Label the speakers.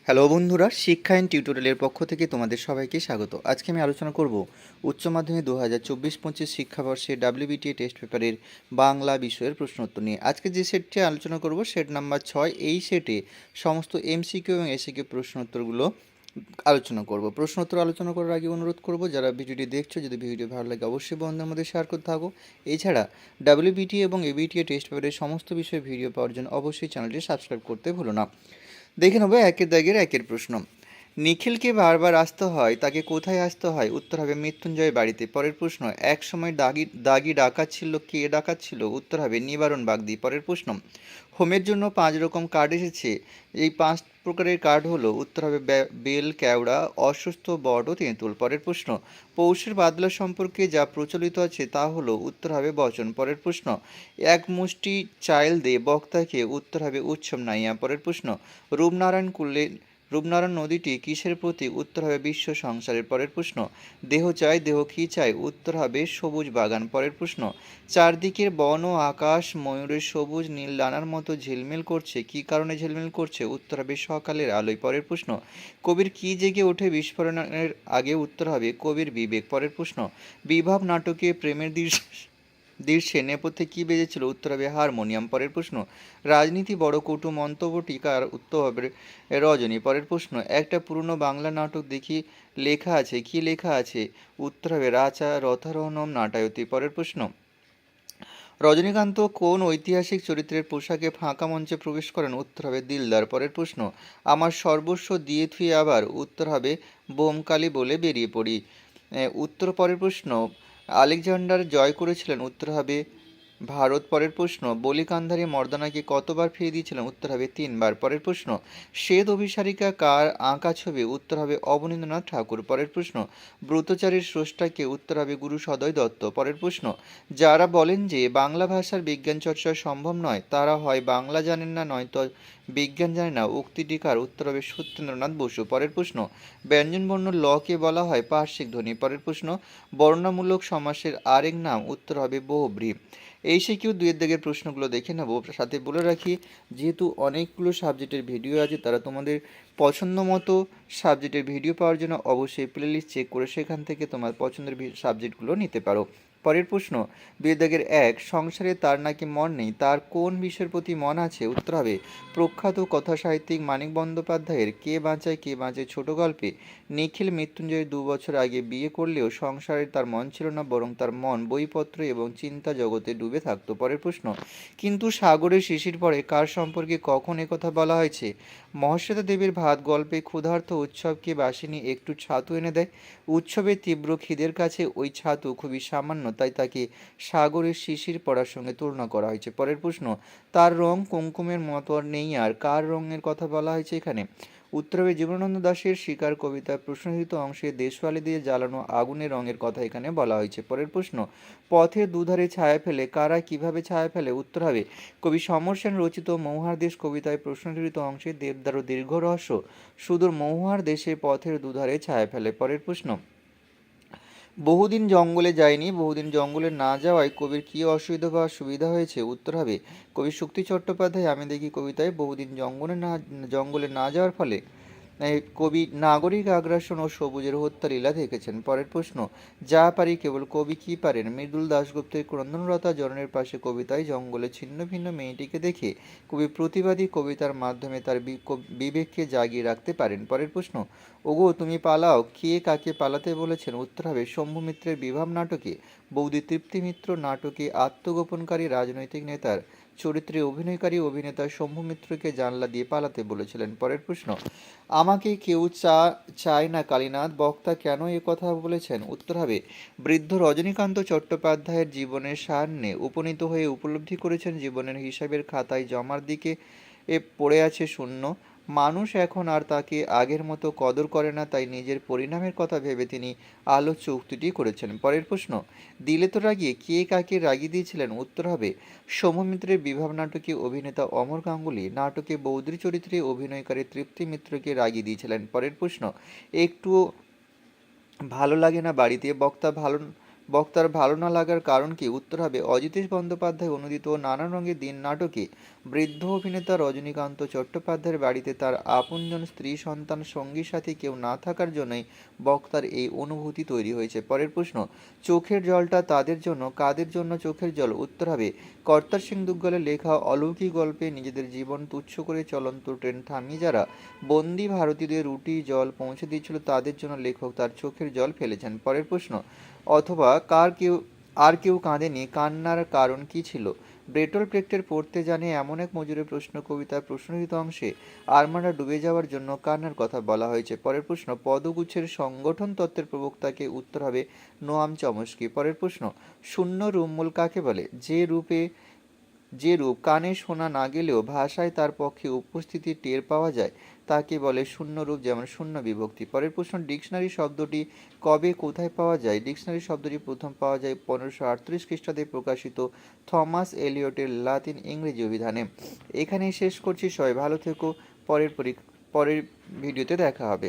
Speaker 1: Hello বন্ধুরা, শিক্ষায়ন টিউটোরিয়ালের পক্ষ থেকে তোমাদের সবাইকে স্বাগত। আজকে আমি আলোচনা করব উচ্চ মাধ্যমিক 2024-25 শিক্ষাবর্ষে WBTA টেস্ট পেপারের বাংলা বিষয়ের প্রশ্ন উত্তর নিয়ে। আজকে যে সেটটি আলোচনা করব সেট নাম্বার 6। এই সেটে সমস্ত এমসিকিউ এবং এসিকিউ প্রশ্ন উত্তরগুলো আলোচনা করব। প্রশ্ন উত্তর আলোচনা করার আগে অনুরোধ করব, যারা ভিডিওটি দেখছো, যদি ভিডিও ভালো লাগে অবশ্যই বন্ধুদের মধ্যে শেয়ার করতে থাকো। এছাড়া WBTA এবং ABTA টেস্ট পেপারের সমস্ত বিষয়ে ভিডিও পাওয়ার জন্য অবশ্যই চ্যানেলটি সাবস্ক্রাইব করতে ভুলো না। দেখে নেবো একের দাগের একের প্রশ্ন। নিখিলকে বারবার আসতে হয়, তাকে কোথায় আসতে হয়? উত্তর হবে মৃত্যুঞ্জয় বাড়িতে। পরের প্রশ্ন, এক সময় দাগি ডাকাচ্ছিল, কে ডাকাচ্ছিল? উত্তর হবে নিবারণ বাগদি। পরের প্রশ্ন, হোমের জন্য 5 রকম কার্ড এসেছে, এই 5 প্রকারের কার্ড হলো? উত্তর হবে বেল, কেওড়া, অশ্বত্থ, বট ও তেঁতুল। পরের প্রশ্ন, পৌষের বাদলা সম্পর্কে যা প্রচলিত আছে তা হলো? উত্তর হবে বচন। পরের প্রশ্ন, এক মুষ্টি চাইল দে বক্তাকে? উত্তর হবে উৎসব নাইয়া। পরের প্রশ্ন, রূপনারায়ণ নদীটি কিসের প্রতীক? উত্তর হবে বিশ্ব সংসারের। পরের প্রশ্ন, দেহ চাই, দেহ কি চাই? উত্তর হবে সবুজ বাগান। পরের প্রশ্ন, চারদিকের বন ও আকাশ ময়ূরের সবুজ নীল ডানার মতো ঝিলমিল করছে, কি কারণে ঝিলমিল করছে? উত্তর হবে সকালের আলোয়। পরের প্রশ্ন, কবির কি জেগে ওঠে বিস্ফোরণের আগে? উত্তর হবে কবির বিবেক। পরের প্রশ্ন, বিভাব নাটকে প্রেমের দৃশ্যে নেপথ্যে কি বেজেছিল? উত্তর হবে হারমোনিয়াম। পরের প্রশ্ন, রাজনীতি বড় কটু মন্তব্যটি কার? উত্তর হবে রজনী। পরের প্রশ্ন, একটা পুরনো বাংলা নাটক দেখি লেখা আছে, কি লেখা আছে? উত্তর হবে রাজা রথারোহণম নাটায়তি। পরের প্রশ্ন, রজনীকান্ত কোন ঐতিহাসিক চরিত্রের পোশাকে ফাঁকা মঞ্চে প্রবেশ করেন? উত্তর হবে দিলদার। পরের প্রশ্ন, আমার সর্বস্ব দিয়ে থুই আবার? উত্তর হবে বোমকালি বলে বেরিয়ে পড়ি। উত্তর। পরের প্রশ্ন, আলেকজান্ডার জয় করেছিলেন? উত্তর হবে ভারত। পরের প্রশ্ন, বলি কান্ধারী মর্দানাকে কতবার ফিরিয়ে দিয়েছিলেন? উত্তর হবে 3 বার। পরের প্রশ্ন, শ্বেত অভিসারিকা কার আঁকা ছবি? উত্তর হবে অবনীন্দ্রনাথ ঠাকুর। পরের প্রশ্ন, ব্রতচারীর স্রষ্টাকে? উত্তর হবে গুরু সদয় দত্ত। পরের প্রশ্ন, যারা বলেন যে বাংলা ভাষার বিজ্ঞান চর্চা সম্ভব নয়, তারা হয় বাংলা জানেন না, নয়তো বিজ্ঞান জানে না, উক্তিটি কার? উত্তর হবে সত্যেন্দ্রনাথ বসু। পরের প্রশ্ন, ব্যঞ্জনবর্ণ লকে বলা হয় পার্শ্বিক ধ্বনি। পরের প্রশ্ন, বর্ণনামূলক সমাসের আরেক নাম? উত্তর হবে বহুব্রী। এই সে কেউ দুয়ের দাগের প্রশ্নগুলো দেখে নেব। সাথে বলে রাখি, যেহেতু অনেকগুলো সাবজেক্টের ভিডিও আছে, তারা তোমাদের পছন্দ মতো সাবজেক্টের ভিডিও পাওয়ার জন্য অবশ্যই প্লেলিস্ট চেক করে সেখান থেকে তোমার পছন্দের সাবজেক্টগুলো নিতে পারো। পরের প্রশ্ন, দুয়ের দাগের এক, সংসারে তার নাকি মন নেই, তার কোন বিষয়ের প্রতি মন আছে? উত্তর হবে প্রখ্যাত কথাসাহিত্যিক মানিক বন্দ্যোপাধ্যায়ের কে বাঁচায় কে বাঁচে ছোট গল্পে নিখিল মৃত্যুঞ্জয়ের 2 বছর আগে বিয়ে করলেও সংসারে তার মন ছিল না, বরং তার মন বইপত্র এবং চিন্তা জগতে ডুবে থাকতো। পরের প্রশ্ন, কিন্তু সাগরের শিশির পরে কার সম্পর্কে কখন একথা বলা হয়েছে? মহাশ্বেতা দেবীর ভাত গল্পে ক্ষুধার্ত উৎসবকে বাসিনী একটু ছাতু এনে দেয়, উৎসবের তীব্র খিদের কাছে ওই ছাতু খুবই সামান্য, তাই তাকে সাগরের শিশির পড়ার সঙ্গে তুলনা করা হয়েছে। পরের প্রশ্ন, তার রং কুমকুমের মতো আর নেই, আর কার রঙের কথা বলা হয়েছে এখানে? উত্তর হবে জীবনানন্দ দাশের শিকার কবিতার প্রশ্নহিত অংশে দেশওয়ালি দিয়ে জ্বালানো আগুনের রঙের কথা এখানে বলা হয়েছে। পরের প্রশ্ন, পথের দুধারে ছায়া ফেলে কারা কিভাবে ছায়া ফেলে? উত্তর হবে কবি সমর সেন রচিত মহুয়ার দেশ কবিতায় প্রশ্নহিত অংশে দেবদার ও দীর্ঘ রহস্য সুদূর মহুয়ার দেশে পথের দুধারে ছায়া ফেলে। পরের প্রশ্ন, বহুদিন জঙ্গলে যায়নি, বহুদিন জঙ্গলে না যাওয়ায় কবির কী অসুবিধা বা সুবিধা হয়েছে? উত্তর হবে কবি শক্তি চট্টোপাধ্যায় আমি দেখি কবিতায় বহুদিন জঙ্গলে না যাওয়ার ফলে কবি নাগরিক আগ্রাসন ও সবুজের হত্যালীলা দেখেছেন। পরের প্রশ্ন, যা পারি কেবল কবি কি পারেন? মৃদুল দাশগুপ্তের ক্রন্দনরতা জননের পাশে কবিতায় জঙ্গলে ছিন্ন ভিন্ন মেয়েটিকে দেখে কবি প্রতিবাদী কবিতার মাধ্যমে তার বিবেককে জাগিয়ে রাখতে পারেন। পরের প্রশ্ন, ওগো তুমি পালাও, কে কাকে পালাতে বলেছেন? উত্তর হবে শম্ভু মিত্রের বিভাব নাটকে, বৌদি তৃপ্তি মিত্র নাটকে আত্মগোপনকারী রাজনৈতিক নেতার চরিত্রে অভিনয়কারী অভিনেতা শম্ভু মিত্রকে জানলা দিয়ে পালাতে বলেছিলেন। পরের প্রশ্ন, আমাকে কেউ চায় না কালীনাথ বক্তা কেন এ কথা বলেছেন? উত্তর হবে বৃদ্ধ রজনীকান্ত চট্টোপাধ্যায়ের জীবনের সান্নে উপনীত হয়ে উপলব্ধি করেছেন জীবনের হিসাবের খাতায় জমার দিকে পড়ে আছে শূন্য, মানুষ এখন আর তাকে আগের মতো কদর করে না, তাই নিজের পরিণামের কথা ভেবে তিনি আলোচ্য উক্তিটি করেছেন। পরের প্রশ্ন, দিলে তো রাগিয়ে কে কাকে রাগিয়ে দিয়েছিলেন? উত্তর হবে সৌম্যমিত্রের বিভাব নাটকে অভিনেতা অমর গাঙ্গুলি নাটকে বৌদ্ধির চরিত্রে অভিনয়কারী তৃপ্তি মিত্রকে রাগিয়ে দিয়েছিলেন। পরের প্রশ্ন, একটুও ভালো লাগে না বাড়িতে বক্তার ভালো না লাগার কারণ কি? উত্তর হবে অজিতেশ বন্দ্যোপাধ্যায় অনুদিত নানান রঙের দিন নাটকে বৃদ্ধ অভিনেতা রজনীকান্ত চট্টোপাধ্যায়ের বাড়িতে তার আপনজন স্ত্রী, সন্তান, সঙ্গী সাথী কেউ না থাকার জন্যই বক্তার এই অনুভূতি তৈরি হয়েছে। পরের প্রশ্ন, চোখের জলটা তাদের জন্য, কাদের জন্য চোখের জল? উত্তর হবে কর্তার সিং দুগ্গলের লেখা অলৌকিক গল্পে নিজেদের জীবন তুচ্ছ করে চলন্ত ট্রেন থামিয়ে যারা বন্দি ভারতীয়দের রুটি জল পৌঁছে দিচ্ছিল তাদের জন্য লেখক তার চোখের জল ফেলেছেন। পরের প্রশ্ন, অথবা আর কেউ কাঁদেনি, কান্নার কারণ কি ছিল? ব্রেটল ব্রেক্টের পড়তে জানে এমন এক মজুরের প্রশ্ন কবিতার প্রশ্নহিত অংশে আর্মারা ডুবে যাওয়ার জন্য কান্নার কথা বলা হয়েছে। পরের প্রশ্ন, পদগুচ্ছের সংগঠন তত্ত্বের প্রবক্তাকে? উত্তর হবে নোয়াম চমস্কি। পরের প্রশ্ন, শূন্য রূপমূল কাকে বলে? যে রূপ কানে শোনা না গেলেও ভাষায় তার পক্ষে উপস্থিতি টের পাওয়া যায় তাকে বলে শূন্য রূপ, যেমন শূন্য বিভক্তি। পরের প্রশ্ন, ডিকশনারি শব্দটি কবে কোথায় পাওয়া যায়? ডিকশনারি শব্দটি প্রথম পাওয়া যায় 1538 খ্রিস্টাব্দে প্রকাশিত থমাস এলিয়টের লাতিন ইংরেজি অভিধানে। এখানেই শেষ করছি। সবাই ভালো থেকো। পরের ভিডিওতে দেখা হবে।